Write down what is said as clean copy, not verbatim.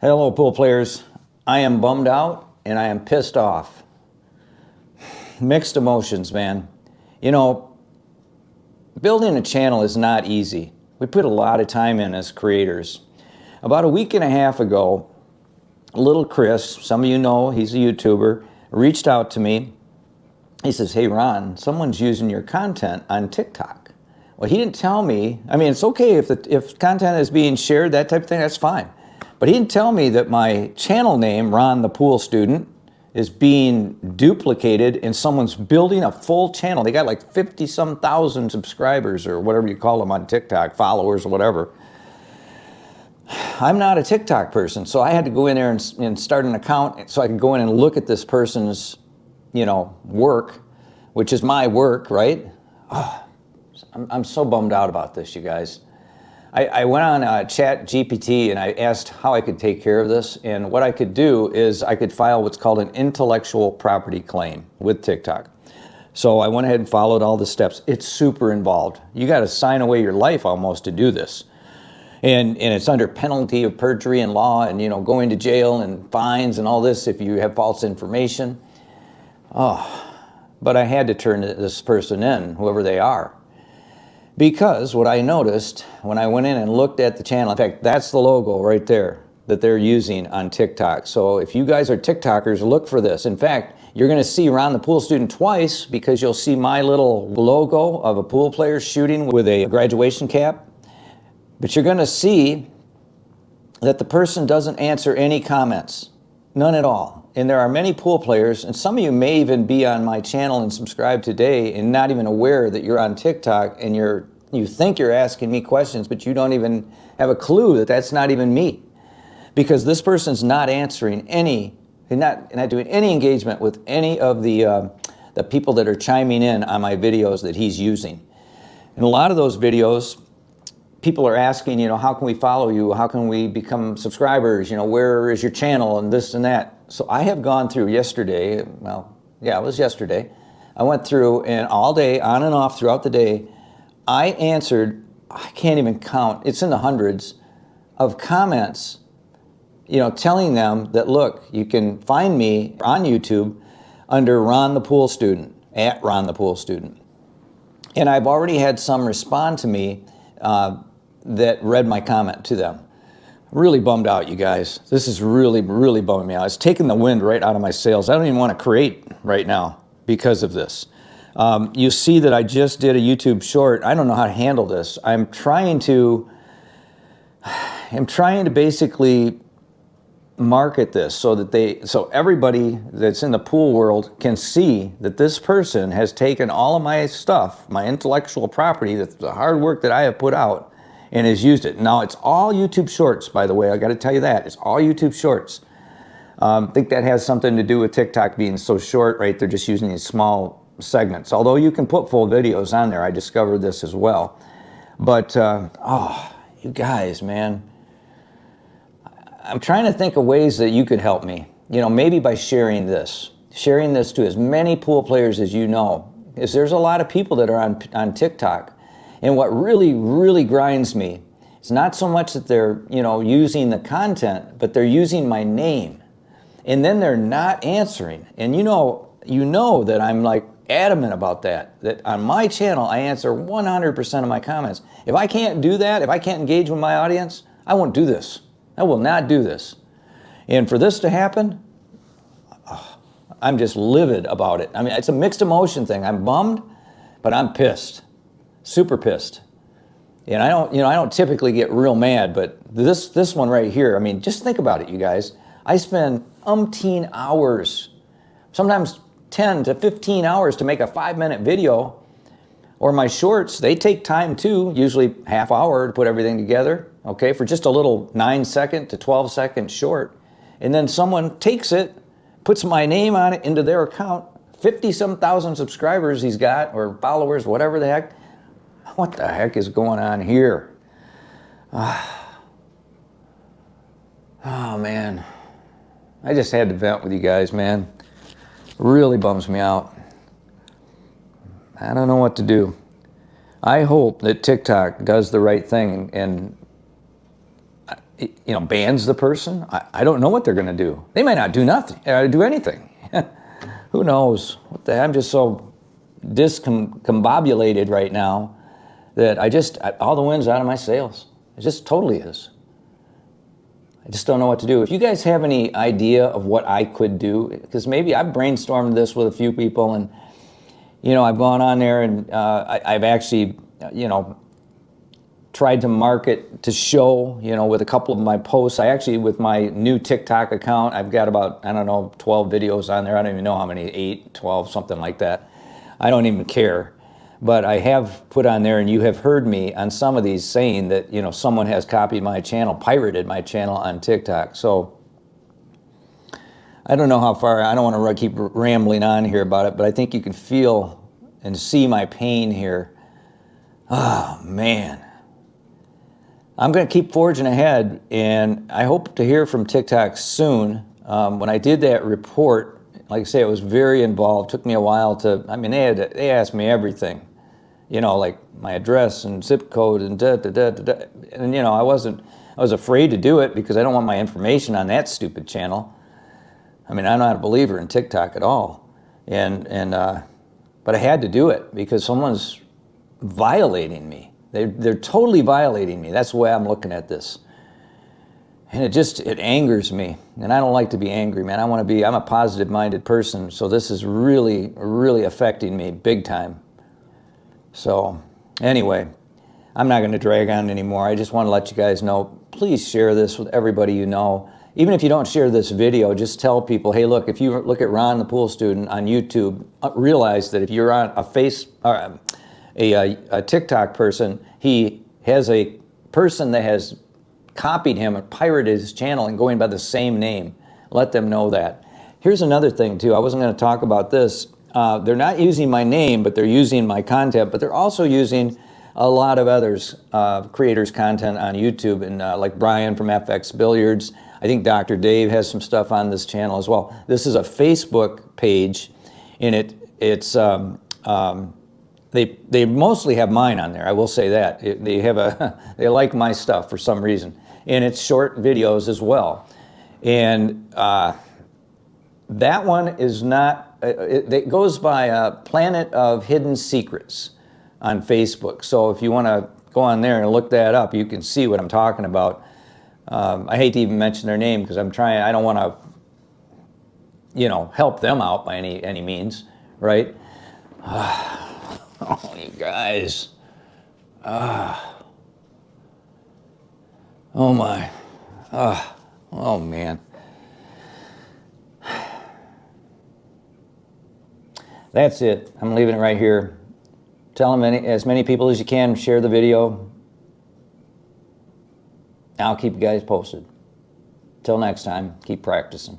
Hello, pool players. I am bummed out and I am pissed off. Mixed emotions, man. You know, building a channel is not easy. We put a lot of time in as creators. About a week and a half ago, little Chris, some of you know, he's a YouTuber, reached out to me. He says, "Hey Ron, someone's using your content on TikTok." Well, he didn't tell me. I mean, it's okay if content is being shared, that type of thing, that's fine. But he didn't tell me that my channel name, Ron the Pool Student, is being duplicated and someone's building a full channel. They got like 50-some thousand subscribers or whatever you call them on TikTok, followers or whatever. I'm not a TikTok person, so I had to go in there and start an account so I could go in and look at this person's, work, which is my work, right? Oh, I'm so bummed out about this, you guys. I went on Chat GPT and I asked how I could take care of this, and what I could do is I could file what's called an intellectual property claim with TikTok. So I went ahead and followed all the steps. It's super involved. You got to sign away your life almost to do this. And it's under penalty of perjury and law and, going to jail and fines and all this if you have false information. Oh, but I had to turn this person in, whoever they are. Because what I noticed when I went in and looked at the channel, in fact, that's the logo right there that they're using on TikTok. So if you guys are TikTokers, look for this. In fact, you're going to see Ron the Pool Student twice because you'll see my little logo of a pool player shooting with a graduation cap. But you're going to see that the person doesn't answer any comments, none at all. And there are many pool players, and some of you may even be on my channel and subscribe today and not even aware that you're on TikTok and you think you're asking me questions, but you don't even have a clue that that's not even me. Because this person's not answering not doing any engagement with any of the people that are chiming in on my videos that he's using. And a lot of those videos, people are asking, how can we follow you? How can we become subscribers? Where is your channel and this and that? So I have gone through yesterday, well, yeah, it was yesterday. I went through and all day, on and off throughout the day, I answered, I can't even count, it's in the hundreds of comments, telling them that, look, you can find me on YouTube under Ron the Pool Student, at Ron the Pool Student. And I've already had some respond to me that read my comment to them. Really bummed out, you guys. This is really, really bumming me out. It's taking the wind right out of my sails. I don't even want to create right now because of this. You see that I just did a YouTube short. I don't know how to handle this. I'm trying to basically market this so everybody that's in the pool world can see that this person has taken all of my stuff, my intellectual property, the hard work that I have put out, and has used it. Now, it's all YouTube Shorts, by the way. I got to tell you that. It's all YouTube Shorts. I think that has something to do with TikTok being so short, right? They're just using these small segments. Although you can put full videos on there. I discovered this as well. But, you guys, man. I'm trying to think of ways that you could help me. Maybe by sharing this to as many pool players as you know. Because there's a lot of people that are on TikTok. And what really, really grinds me is not so much that they're, using the content, but they're using my name. And then they're not answering. And you know that I'm like adamant about that on my channel, I answer 100% of my comments. If I can't do that, if I can't engage with my audience, I won't do this. I will not do this. And for this to happen, I'm just livid about it. I mean, it's a mixed emotion thing. I'm bummed, but I'm pissed. Super pissed. And I don't typically get real mad, but this one right here, I mean, just think about it, you guys. I spend umpteen hours, sometimes 10 to 15 hours to make a 5-minute video, or my shorts, they take time too, usually half hour to put everything together, okay, for just a little 9-second to 12-second short. And then someone takes it, puts my name on it into their account, 50-some thousand subscribers he's got, or followers, whatever the heck. What the heck is going on here? Oh, man. I just had to vent with you guys, man. Really bums me out. I don't know what to do. I hope that TikTok does the right thing and bans the person. I don't know what they're going to do. They might not do nothing, do anything. Who knows? I'm just so discombobulated right now that all the wind's out of my sails. It just totally is. I just don't know what to do. If you guys have any idea of what I could do, because maybe I've brainstormed this with a few people, and I've gone on there and I've actually tried to market to show, with a couple of my posts. With my new TikTok account, I've got about, 12 videos on there. I don't even know how many, 8, 12, something like that. I don't even care. But I have put on there, and you have heard me on some of these saying that, someone has copied my channel, pirated my channel on TikTok. So I don't know how far, I don't want to keep rambling on here about it, but I think you can feel and see my pain here. Oh, man. I'm going to keep forging ahead, and I hope to hear from TikTok soon. When I did that report, like I say, it was very involved. It took me a while they asked me everything, like my address and zip code and And, I was afraid to do it because I don't want my information on that stupid channel. I'm not a believer in TikTok at all. But I had to do it because someone's violating me. They're totally violating me. That's the way I'm looking at this. And it angers me. And I don't like to be angry, man. I'm a positive-minded person, so this is really, really affecting me big time. So, anyway, I'm not going to drag on anymore. I just want to let you guys know, please share this with everybody you know. Even if you don't share this video, just tell people, hey, look, if you look at Ron the Pool Student on YouTube, realize that if you're on a TikTok person, he has a person that has copied him and pirated his channel and going by the same name. Let them know that. Here's another thing too. I wasn't going to talk about this. They're not using my name, but they're using my content, but they're also using a lot of others, creators' content on YouTube, and like Brian from FX Billiards. I think Dr. Dave has some stuff on this channel as well. This is a Facebook page, and they mostly have mine on there. I will say that they like my stuff for some reason, and it's short videos as well. And that one is not. It goes by Planet of Hidden Secrets on Facebook. So if you want to go on there and look that up, you can see what I'm talking about. I hate to even mention their name because I don't want to, help them out by any means, right? Oh, you guys. Oh, my. Oh, man. That's it. I'm leaving it right here. Tell them as many people as you can, share the video. I'll keep you guys posted. Till next time, keep practicing.